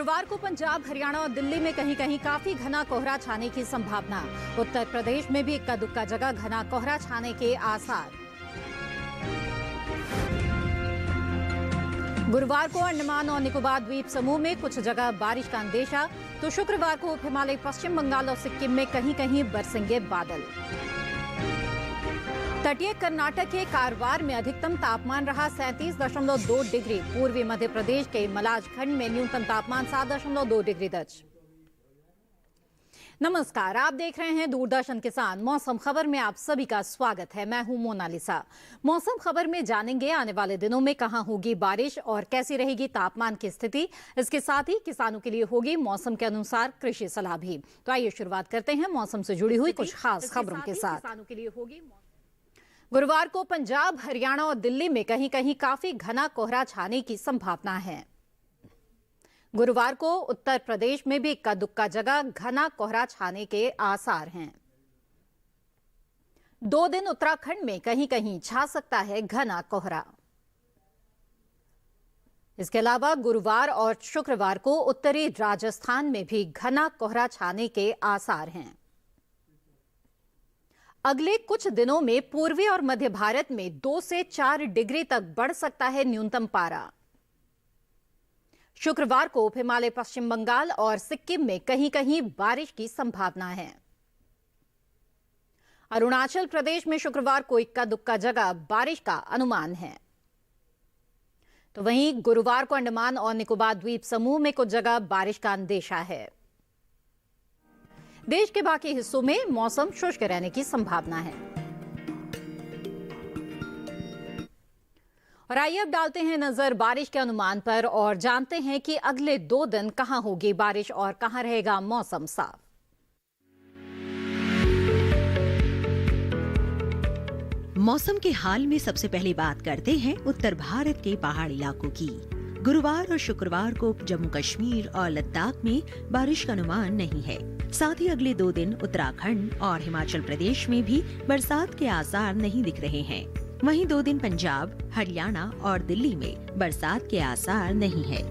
गुरुवार को पंजाब, हरियाणा और दिल्ली में कहीं कहीं काफी घना कोहरा छाने की संभावना। उत्तर प्रदेश में भी इक्का दुक्का जगह घना कोहरा छाने के आसार। गुरुवार को अंडमान और निकोबार द्वीप समूह में कुछ जगह बारिश का अंदेशा, तो शुक्रवार को उप हिमालय, पश्चिम बंगाल और सिक्किम में कहीं कहीं बरसेंगे बादल। तटीय कर्नाटक के कारवार में अधिकतम तापमान रहा 37.2 डिग्री। पूर्वी मध्य प्रदेश के मलाज खंड में न्यूनतम तापमान 7.2 डिग्री दर्ज। नमस्कार, आप देख रहे हैं दूरदर्शन किसान। मौसम खबर में आप सभी का स्वागत है। मैं हूं मोनालिसा। मौसम खबर में जानेंगे आने वाले दिनों में कहां होगी बारिश और कैसी रहेगी तापमान की स्थिति। इसके साथ ही किसानों के लिए होगी मौसम के अनुसार कृषि सलाह भी। तो आइए शुरुआत करते हैं मौसम से जुड़ी हुई कुछ खास खबरों के साथ। किसानों के लिए होगी गुरुवार को पंजाब, हरियाणा और दिल्ली में कहीं कहीं काफी घना कोहरा छाने की संभावना है। गुरुवार को उत्तर प्रदेश में भी इक्का दुक्का जगह घना कोहरा छाने के आसार हैं। 2 दिन उत्तराखंड में कहीं कहीं छा सकता है घना कोहरा। इसके अलावा गुरुवार और शुक्रवार को उत्तरी राजस्थान में भी घना कोहरा छाने के आसार हैं। अगले कुछ दिनों में पूर्वी और मध्य भारत में 2 से 4 डिग्री तक बढ़ सकता है न्यूनतम पारा। शुक्रवार को उप हिमालय, पश्चिम बंगाल और सिक्किम में कहीं कहीं बारिश की संभावना है। अरुणाचल प्रदेश में शुक्रवार को इक्का दुक्का जगह बारिश का अनुमान है। तो वहीं गुरुवार को अंडमान और निकोबार द्वीप समूह में कुछ जगह बारिश का अंदेशा है। देश के बाकी हिस्सों में मौसम शुष्क रहने की संभावना है। और आइए अब डालते हैं नजर बारिश के अनुमान पर और जानते हैं कि अगले 2 दिन कहां होगी बारिश और कहां रहेगा मौसम साफ। मौसम के हाल में सबसे पहले बात करते हैं उत्तर भारत के पहाड़ी इलाकों की। गुरुवार और शुक्रवार को जम्मू कश्मीर और लद्दाख में बारिश का अनुमान नहीं है। साथ ही अगले 2 दिन उत्तराखंड और हिमाचल प्रदेश में भी बरसात के आसार नहीं दिख रहे हैं। वहीं 2 दिन पंजाब, हरियाणा और दिल्ली में बरसात के आसार नहीं है।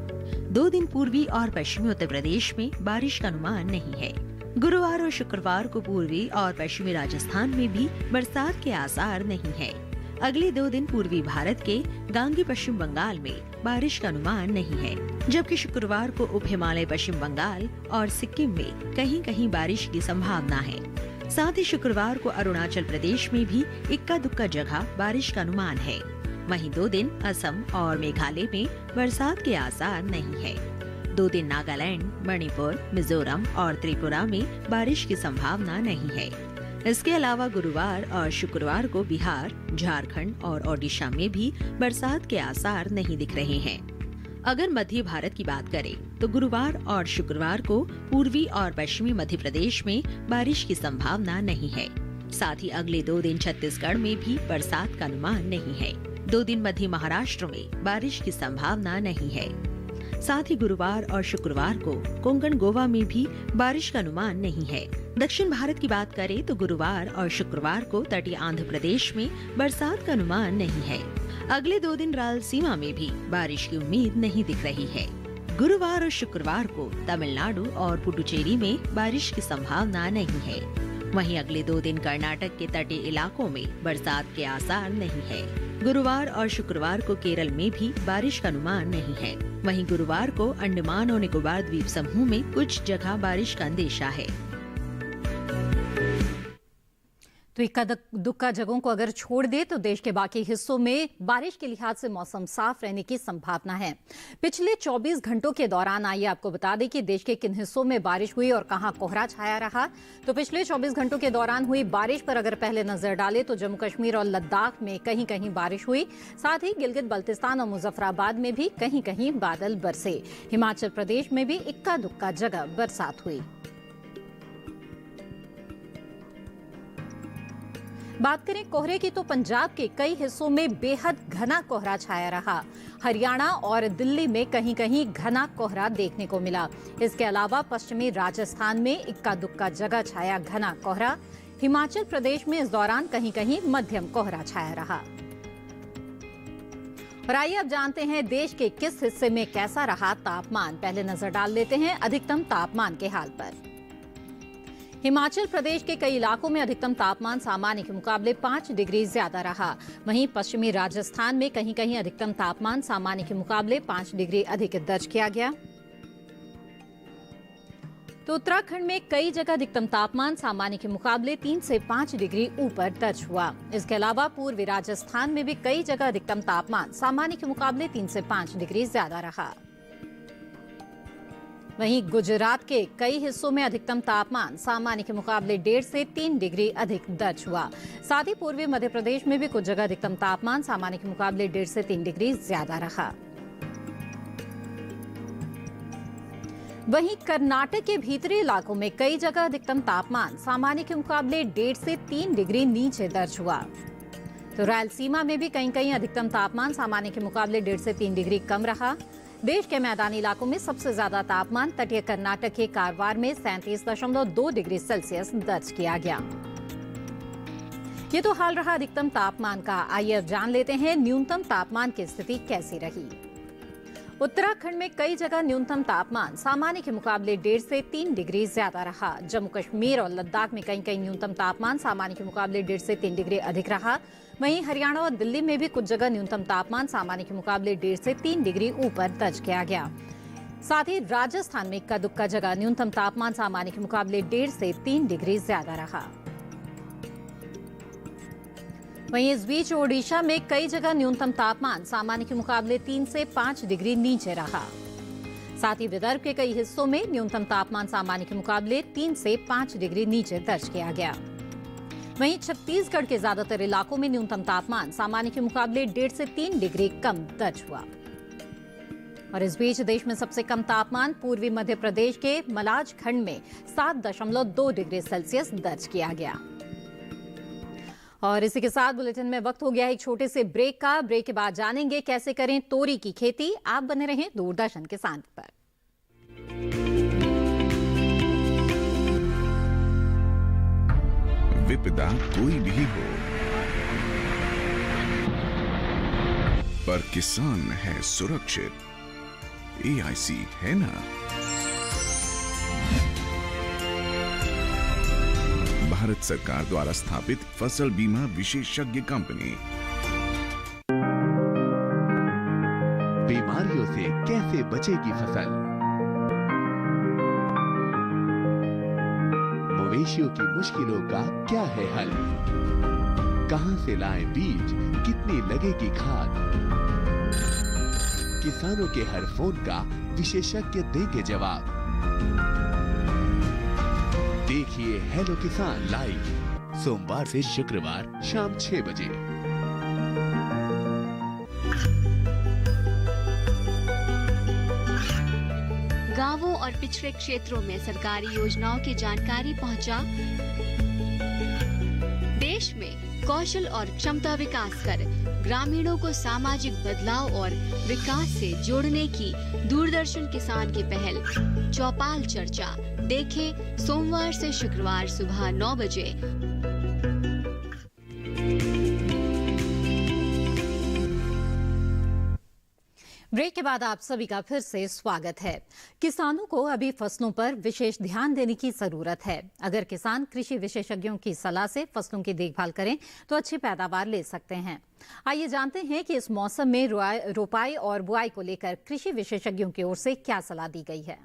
2 दिन पूर्वी और पश्चिमी उत्तर प्रदेश में बारिश का अनुमान नहीं है। गुरुवार और शुक्रवार को पूर्वी और पश्चिमी राजस्थान में भी बरसात के आसार नहीं है। अगले 2 दिन पूर्वी भारत के गांगी पश्चिम बंगाल में बारिश का अनुमान नहीं है, जबकि शुक्रवार को उप हिमालय, पश्चिम बंगाल और सिक्किम में कहीं कहीं बारिश की संभावना है। साथ ही शुक्रवार को अरुणाचल प्रदेश में भी इक्का दुक्का जगह बारिश का अनुमान है। वहीं 2 दिन असम और मेघालय में बरसात के आसार नहीं है। 2 दिन नागालैंड, मणिपुर, मिजोरम और त्रिपुरा में बारिश की संभावना नहीं है। इसके अलावा गुरुवार और शुक्रवार को बिहार, झारखंड और ओडिशा में भी बरसात के आसार नहीं दिख रहे हैं। अगर मध्य भारत की बात करें तो गुरुवार और शुक्रवार को पूर्वी और पश्चिमी मध्य प्रदेश में बारिश की संभावना नहीं है। साथ ही अगले 2 दिन छत्तीसगढ़ में भी बरसात का अनुमान नहीं है। 2 दिन मध्य महाराष्ट्र में बारिश की संभावना नहीं है। साथ ही गुरुवार और शुक्रवार को कोंकण, गोवा में भी बारिश का अनुमान नहीं है। दक्षिण भारत की बात करें तो गुरुवार और शुक्रवार को तटीय आंध्र प्रदेश में बरसात का अनुमान नहीं है। अगले 2 दिन रायलसीमा में भी बारिश की उम्मीद नहीं दिख रही है। गुरुवार और शुक्रवार को तमिलनाडु और पुडुचेरी में बारिश की संभावना नहीं है। वहीं अगले 2 दिन कर्नाटक के तटीय इलाकों में बरसात के आसार नहीं है। गुरुवार और शुक्रवार को केरल में भी बारिश का अनुमान नहीं है। वहीं गुरुवार को अंडमान और निकोबार द्वीप समूह में कुछ जगह बारिश का अंदेशा है। तो इक्का दुक्का जगहों को अगर छोड़ दे तो देश के बाकी हिस्सों में बारिश के लिहाज से मौसम साफ रहने की संभावना है। पिछले 24 घंटों के दौरान आइए आपको बता दें कि देश के किन हिस्सों में बारिश हुई और कहां कोहरा छाया रहा। तो पिछले 24 घंटों के दौरान हुई बारिश पर अगर पहले नजर डालें तो जम्मू कश्मीर और लद्दाख में कहीं कहीं बारिश हुई। साथ ही गिलगित बल्तिस्तान और मुजफ्फराबाद में भी कहीं कहीं बादल बरसे। हिमाचल प्रदेश में भी इक्का दुक्का जगह बरसात हुई। बात करें कोहरे की तो पंजाब के कई हिस्सों में बेहद घना कोहरा छाया रहा। हरियाणा और दिल्ली में कहीं कहीं घना कोहरा देखने को मिला। इसके अलावा पश्चिमी राजस्थान में इक्का दुक्का जगह छाया घना कोहरा। हिमाचल प्रदेश में इस दौरान कहीं कहीं मध्यम कोहरा छाया रहा। और आइए अब जानते हैं देश के किस हिस्से में कैसा रहा तापमान। पहले नजर डाल लेते हैं अधिकतम तापमान के हाल पर। हिमाचल प्रदेश के कई इलाकों में अधिकतम तापमान सामान्य के मुकाबले 5 डिग्री ज्यादा रहा। वहीं पश्चिमी राजस्थान में कहीं कहीं अधिकतम तापमान सामान्य के मुकाबले 5 डिग्री अधिक दर्ज किया गया। तो उत्तराखंड में कई जगह अधिकतम तापमान सामान्य के मुकाबले 3 से 5 डिग्री ऊपर दर्ज हुआ। इसके अलावा पूर्वी राजस्थान में भी कई जगह अधिकतम तापमान सामान्य के मुकाबले 3 से 5 डिग्री ज्यादा रहा। वहीं गुजरात के कई हिस्सों में अधिकतम तापमान सामान्य के मुकाबले 1.5 से 3 डिग्री अधिक दर्ज हुआ। साथ ही पूर्वी मध्य प्रदेश में भी कुछ जगह अधिकतम तापमान सामान्य के मुकाबले 1.5 से 3 डिग्री ज्यादा रहा। वहीं कर्नाटक के भीतरी इलाकों में कई जगह अधिकतम तापमान सामान्य के मुकाबले 1.5 से 3 डिग्री नीचे दर्ज हुआ। तो रायलसीमा में भी कहीं कहीं अधिकतम तापमान सामान्य के मुकाबले 1.5 से 3 डिग्री कम रहा। देश के मैदानी इलाकों में सबसे ज्यादा तापमान तटीय कर्नाटक के कारवार में 37.2 डिग्री सेल्सियस दर्ज किया गया। ये तो हाल रहा अधिकतम तापमान का। आइए अब जान लेते हैं न्यूनतम तापमान की स्थिति कैसी रही। उत्तराखंड में कई जगह न्यूनतम तापमान सामान्य के मुकाबले 1.5 से 3 डिग्री ज्यादा रहा। जम्मू कश्मीर और लद्दाख में कहीं कहीं न्यूनतम तापमान सामान्य के मुकाबले 1.5 से 3 डिग्री अधिक रहा। वहीं हरियाणा और दिल्ली में भी कुछ जगह न्यूनतम तापमान सामान्य के मुकाबले 1.5 से 3 डिग्री ऊपर दर्ज किया गया। साथ ही राजस्थान में इक्का दुक्का जगह न्यूनतम तापमान सामान्य के मुकाबले 1.5 से 3 डिग्री ज्यादा रहा। वहीं इस बीच ओडिशा में कई जगह न्यूनतम तापमान सामान्य के मुकाबले 3 से 5 डिग्री नीचे रहा। साथ ही विदर्भ के कई हिस्सों में न्यूनतम तापमान सामान्य के मुकाबले 3 से 5 डिग्री नीचे दर्ज किया गया। वहीं छत्तीसगढ़ के ज्यादातर इलाकों में न्यूनतम तापमान सामान्य के मुकाबले 1.5 से 3 डिग्री कम दर्ज हुआ। और इस बीच देश में सबसे कम तापमान पूर्वी मध्य प्रदेश के मलाज खंड में 7.2 डिग्री सेल्सियस दर्ज किया गया। और इसी के साथ बुलेटिन में वक्त हो गया है एक छोटे से ब्रेक का। ब्रेक के बाद जानेंगे कैसे करें तोरी की खेती। आप बने रहें दूरदर्शन किसान पर। विपदा कोई भी हो, पर किसान है सुरक्षित। AIC है ना। भारत सरकार द्वारा स्थापित फसल बीमा विशेषज्ञ कंपनी। बीमारियों से कैसे बचेगी फसल? मवेशियों की मुश्किलों का क्या है हल? कहां से लाएं बीज, कितनी लगेगी खाद? किसानों के हर फोन का विशेषज्ञ देंगे जवाब। देखिए हेलो किसान लाइव सोमवार से शुक्रवार शाम 6 बजे। गांवों और पिछड़े क्षेत्रों में सरकारी योजनाओं की जानकारी पहुंचा। देश में कौशल और क्षमता विकास कर ग्रामीणों को सामाजिक बदलाव और विकास से जोड़ने की दूरदर्शन किसान की पहल चौपाल चर्चा देखें सोमवार से शुक्रवार सुबह 9 बजे। ब्रेक के बाद आप सभी का फिर से स्वागत है। किसानों को अभी फसलों पर विशेष ध्यान देने की जरूरत है। अगर किसान कृषि विशेषज्ञों की सलाह से फसलों की देखभाल करें तो अच्छी पैदावार ले सकते हैं। आइए जानते हैं कि इस मौसम में रोपाई और बुआई को लेकर कृषि विशेषज्ञों की ओर से क्या सलाह दी गई है।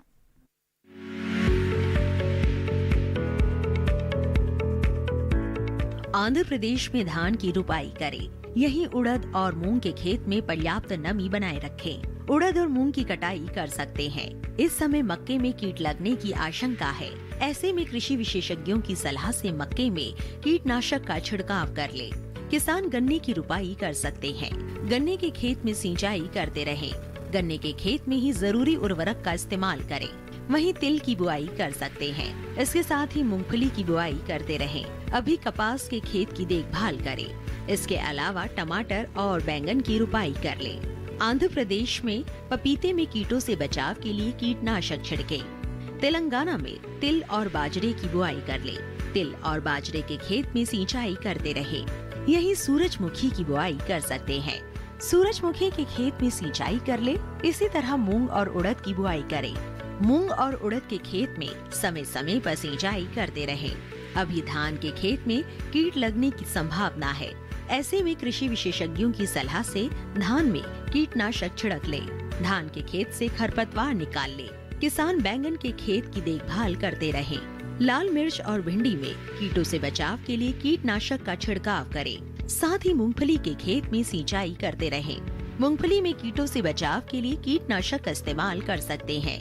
आंध्र प्रदेश में धान की रुपाई करें। यहीं उड़द और मूंग के खेत में पर्याप्त नमी बनाए रखें। उड़द और मूंग की कटाई कर सकते हैं। इस समय मक्के में कीट लगने की आशंका है। ऐसे में कृषि विशेषज्ञों की सलाह से मक्के में कीटनाशक का छिड़काव कर ले। किसान गन्ने की रुपाई कर सकते हैं। गन्ने के खेत में सिंचाई करते रहें। गन्ने के खेत में ही जरूरी उर्वरक का इस्तेमाल करें। वहीं तिल की बुआई कर सकते हैं। इसके साथ ही मूंगफली की बुआई करते रहें। अभी कपास के खेत की देखभाल करें। इसके अलावा टमाटर और बैंगन की रुपाई कर लें। आंध्र प्रदेश में पपीते में कीटों से बचाव के लिए कीटनाशक छिड़कें। तेलंगाना में तिल और बाजरे की बुआई कर लें। तिल और बाजरे के खेत में सिंचाई करते रहें। यहीं सूरजमुखी की बुआई कर सकते हैं। सूरजमुखी के खेत में सिंचाई कर ले। इसी तरह मूंग और उड़द की बुआई करें। मूंग और उड़द के खेत में समय समय पर सिंचाई करते रहें। अभी धान के खेत में कीट लगने की संभावना है। ऐसे में कृषि विशेषज्ञों की सलाह से धान में कीटनाशक छिड़क ले। धान के खेत से खरपतवार निकाल ले। किसान बैंगन के खेत की देखभाल करते रहें। लाल मिर्च और भिंडी में कीटों से बचाव के लिए कीटनाशक का छिड़काव करें। साथ ही मूंगफली के खेत में सिंचाई करते रहें। मूंगफली में कीटों से बचाव के लिए कीटनाशक का इस्तेमाल कर सकते हैं।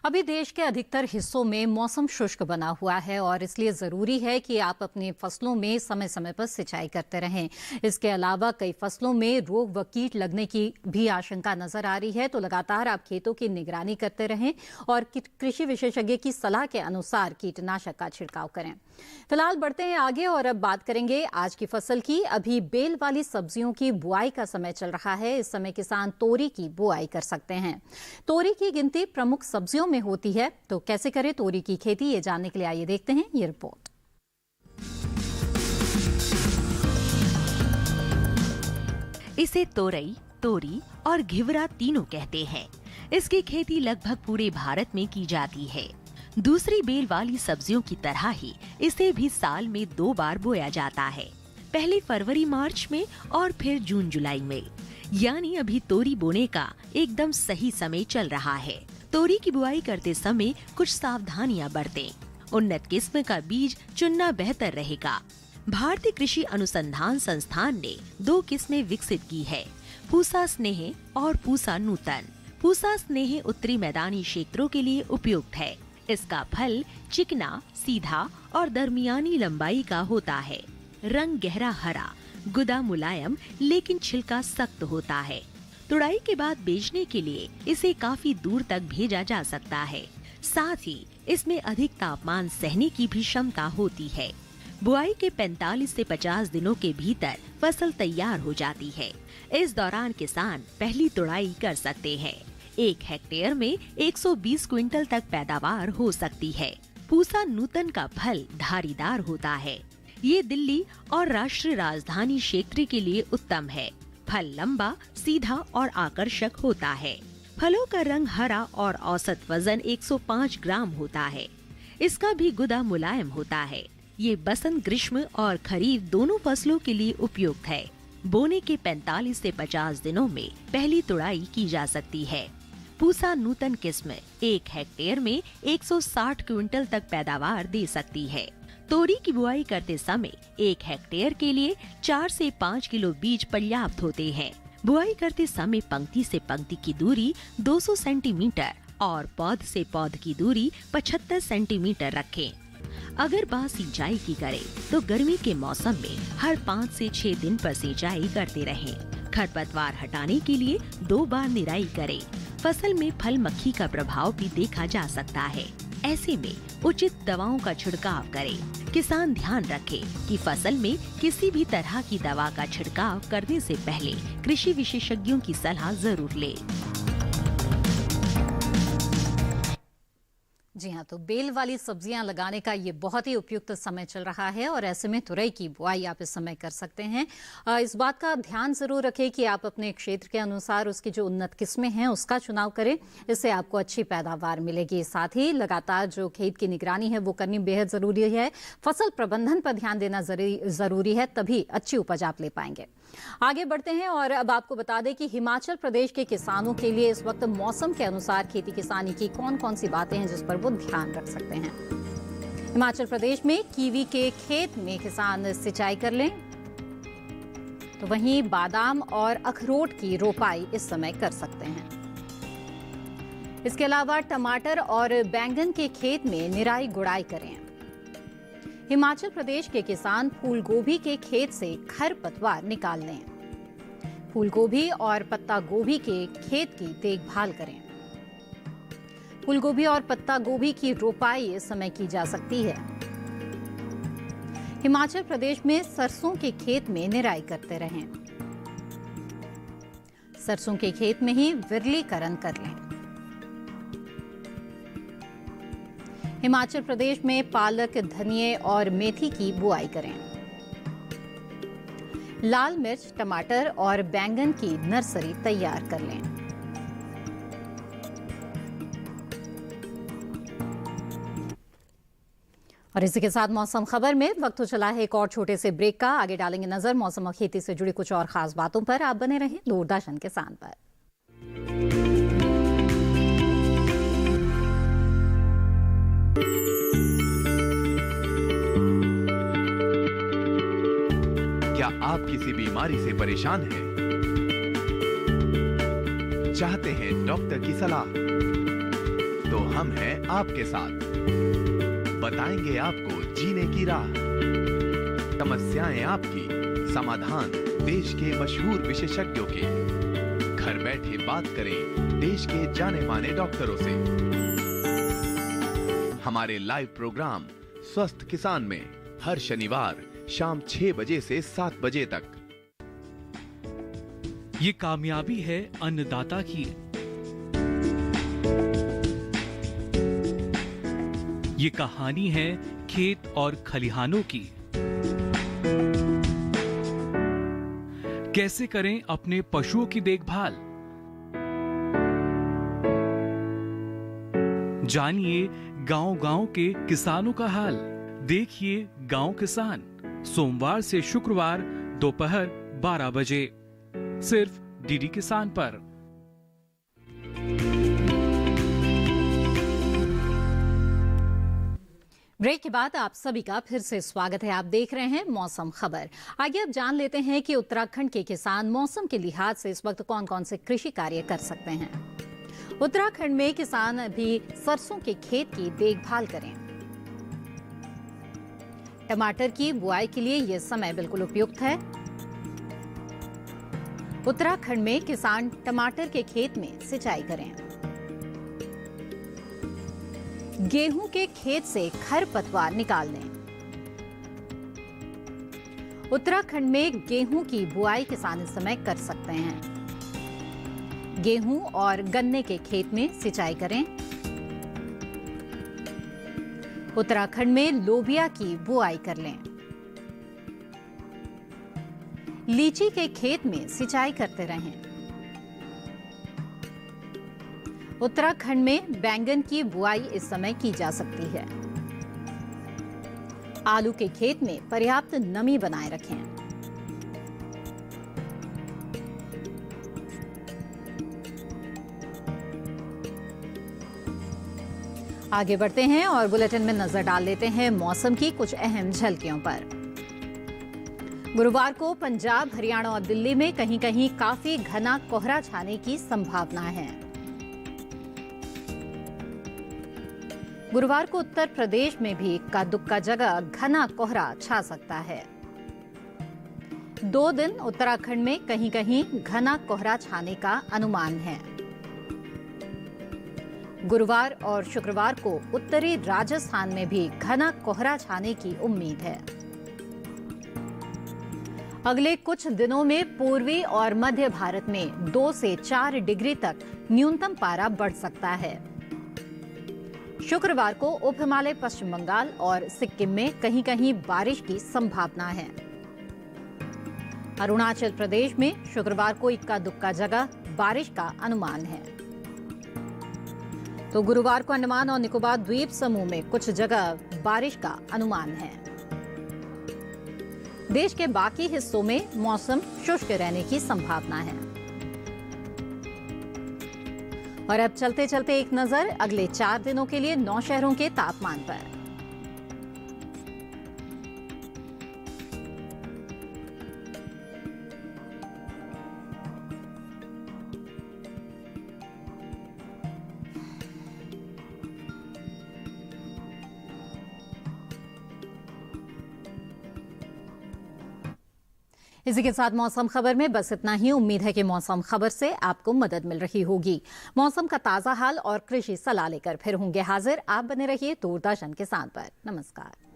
अभी देश के अधिकतर हिस्सों में मौसम शुष्क बना हुआ है और इसलिए जरूरी है कि आप अपनी फसलों में समय समय पर सिंचाई करते रहें। इसके अलावा कई फसलों में रोग व कीट लगने की भी आशंका नजर आ रही है, तो लगातार आप खेतों की निगरानी करते रहें और कृषि विशेषज्ञ की सलाह के अनुसार कीटनाशक का छिड़काव करें। फिलहाल बढ़ते हैं आगे और अब बात करेंगे आज की फसल की। अभी बेल वाली सब्जियों की बुआई का समय चल रहा है। इस समय किसान तोरी की बुआई कर सकते हैं। तोरी की गिनती प्रमुख सब्जियों में होती है, तो कैसे करें तोरी की खेती, ये जानने के लिए आइए देखते हैं ये रिपोर्ट। इसे तोरई, तोरी और घिवरा तीनों कहते हैं। इसकी खेती लगभग पूरे भारत में की जाती है। दूसरी बेल वाली सब्जियों की तरह ही इसे भी साल में 2 बार बोया जाता है, पहले फरवरी मार्च में और फिर जून जुलाई में। यानी अभी तोरी बोने का एकदम सही समय चल रहा है। तोरी की बुआई करते समय कुछ सावधानियां बरतें। उन्नत किस्म का बीज चुनना बेहतर रहेगा। भारतीय कृषि अनुसंधान संस्थान ने 2 किस्में विकसित की है, पूसा स्नेह और पूसा नूतन। पूसा स्नेह उत्तरी मैदानी क्षेत्रों के लिए उपयुक्त है। इसका फल चिकना, सीधा और दरमियानी लंबाई का होता है। रंग गहरा हरा, गुदा मुलायम लेकिन छिलका सख्त होता है। तुड़ाई के बाद बेचने के लिए इसे काफी दूर तक भेजा जा सकता है। साथ ही इसमें अधिक तापमान सहने की भी क्षमता होती है। बुआई के 45 से 50 दिनों के भीतर फसल तैयार हो जाती है। इस दौरान किसान पहली तुड़ाई कर सकते हैं। 1 हेक्टेयर में 120 क्विंटल तक पैदावार हो सकती है। पूसा नूतन का फल धारीदार होता है। ये दिल्ली और राष्ट्रीय राजधानी क्षेत्र के लिए उत्तम है। फल लंबा, सीधा और आकर्षक होता है। फलों का रंग हरा और औसत वजन 105 ग्राम होता है। इसका भी गुदा मुलायम होता है। ये बसंत, ग्रीष्म और खरीफ दोनों फसलों के लिए उपयुक्त है। बोने के 45 से 50 दिनों में पहली तुड़ाई की जा सकती है। पूसा नूतन किस्म 1 हेक्टेयर में 160 क्विंटल तक पैदावार दे सकती है। तोरी की बुआई करते समय 1 हेक्टेयर के लिए 4 से 5 किलो बीज पर्याप्त होते हैं। बुआई करते समय पंक्ति से पंक्ति की दूरी 200 सेंटीमीटर और पौध से पौध की दूरी 75 सेंटीमीटर रखें। अगर बात सिंचाई की करें तो गर्मी के मौसम में हर 5 से 6 दिन पर सिंचाई करते रहें। खरपतवार हटाने के लिए 2 बार निराई करें। फसल में फल मक्खी का प्रभाव भी देखा जा सकता है। ऐसे में उचित दवाओं का छिड़काव करें। किसान ध्यान रखें कि फसल में किसी भी तरह की दवा का छिड़काव करने से पहले कृषि विशेषज्ञों की सलाह जरूर लें। जी हाँ, तो बेल वाली सब्जियां लगाने का ये बहुत ही उपयुक्त समय चल रहा है और ऐसे में तुरई की बुआई आप इस समय कर सकते हैं। इस बात का ध्यान जरूर रखें कि आप अपने क्षेत्र के अनुसार उसकी जो उन्नत किस्में हैं उसका चुनाव करें। इससे आपको अच्छी पैदावार मिलेगी। साथ ही लगातार जो खेत की निगरानी है वो करनी बेहद जरूरी है। फसल प्रबंधन पर ध्यान देना जरूरी है, तभी अच्छी उपज आप ले पाएंगे। आगे बढ़ते हैं और अब आपको बता दें कि हिमाचल प्रदेश के किसानों के लिए इस वक्त मौसम के अनुसार खेती किसानी की कौन कौन सी बातें हैं जिस पर वो ध्यान रख सकते हैं। हिमाचल प्रदेश में कीवी के खेत में किसान सिंचाई कर लें, तो वहीं बादाम और अखरोट की रोपाई इस समय कर सकते हैं। इसके अलावा टमाटर और बैंगन के खेत में निराई गुड़ाई करें। हिमाचल प्रदेश के किसान फूल गोभी के खेत से खरपतवार निकाल लें। फूल गोभी और पत्ता गोभी के खेत की देखभाल करें। फूल गोभी और पत्ता गोभी की रोपाई इस समय की जा सकती है। हिमाचल प्रदेश में सरसों के खेत में निराई करते रहें। सरसों के खेत में ही विरलीकरण कर लें। हिमाचल प्रदेश में पालक, धनिये और मेथी की बुआई करें। लाल मिर्च, टमाटर और बैंगन की नर्सरी तैयार कर लें। और इसी के साथ मौसम खबर में वक्त तो चला है एक और छोटे से ब्रेक का। आगे डालेंगे नजर मौसम और खेती से जुड़ी कुछ और खास बातों पर। आप बने रहें दूरदर्शन किसान पर। क्या आप किसी बीमारी से परेशान हैं? चाहते हैं डॉक्टर की सलाह? तो हम हैं आपके साथ। बताएंगे आपको जीने की राह। समस्याएं आपकी, समाधान देश के मशहूर विशेषज्ञों के। घर बैठे बात करें देश के जाने माने डॉक्टरों से। हमारे लाइव प्रोग्राम स्वस्थ किसान में हर शनिवार शाम 6 बजे से 7 बजे तक। ये कामयाबी है अन्नदाता की। ये कहानी है खेत और खलिहानों की। कैसे करें अपने पशुओं की देखभाल, जानिए गांव-गांव के किसानों का हाल। देखिए गांव किसान सोमवार से शुक्रवार दोपहर 12 बजे सिर्फ डीडी किसान पर। ब्रेक के बाद आप सभी का फिर से स्वागत है। आप देख रहे हैं मौसम खबर। आगे अब जान लेते हैं कि उत्तराखंड के किसान मौसम के लिहाज से इस वक्त कौन कौन से कृषि कार्य कर सकते हैं। उत्तराखंड में किसान अभी सरसों के खेत की देखभाल करें। टमाटर की बुआई के लिए यह समय बिल्कुल उपयुक्त है। उत्तराखंड में किसान टमाटर के खेत में सिंचाई करें। गेहूं के खेत से खरपतवार निकाल लें। उत्तराखंड में गेहूं की बुआई किसान इस समय कर सकते हैं। गेहूं और गन्ने के खेत में सिंचाई करें। उत्तराखंड में लोबिया की बुआई कर लें। लीची के खेत में सिंचाई करते रहें। उत्तराखंड में बैंगन की बुआई इस समय की जा सकती है। आलू के खेत में पर्याप्त नमी बनाए रखें। आगे बढ़ते हैं और बुलेटिन में नजर डाल लेते हैं मौसम की कुछ अहम झलकियों पर। गुरुवार को पंजाब, हरियाणा और दिल्ली में कहीं कहीं काफी घना कोहरा छाने की संभावना है। गुरुवार को उत्तर प्रदेश में भी इक्का दुक्का जगह घना कोहरा छा सकता है। 2 दिन उत्तराखंड में कहीं कहीं घना कोहरा छाने का अनुमान है। गुरुवार और शुक्रवार को उत्तरी राजस्थान में भी घना कोहरा छाने की उम्मीद है। अगले कुछ दिनों में पूर्वी और मध्य भारत में 2 से 4 डिग्री तक न्यूनतम पारा बढ़ सकता है। शुक्रवार को उप हिमालय, पश्चिम बंगाल और सिक्किम में कहीं कहीं बारिश की संभावना है। अरुणाचल प्रदेश में शुक्रवार को इक्का दुक्का जगह बारिश का अनुमान है। तो गुरुवार को अंडमान और निकोबार द्वीप समूह में कुछ जगह बारिश का अनुमान है। देश के बाकी हिस्सों में मौसम शुष्क रहने की संभावना है। और अब चलते चलते एक नजर अगले 4 दिनों के लिए 9 शहरों के तापमान पर। इसी के साथ मौसम खबर में बस इतना ही। उम्मीद है कि मौसम खबर से आपको मदद मिल रही होगी। मौसम का ताजा हाल और कृषि सलाह लेकर फिर होंगे हाजिर। आप बने रहिए दूरदर्शन किसान पर। नमस्कार।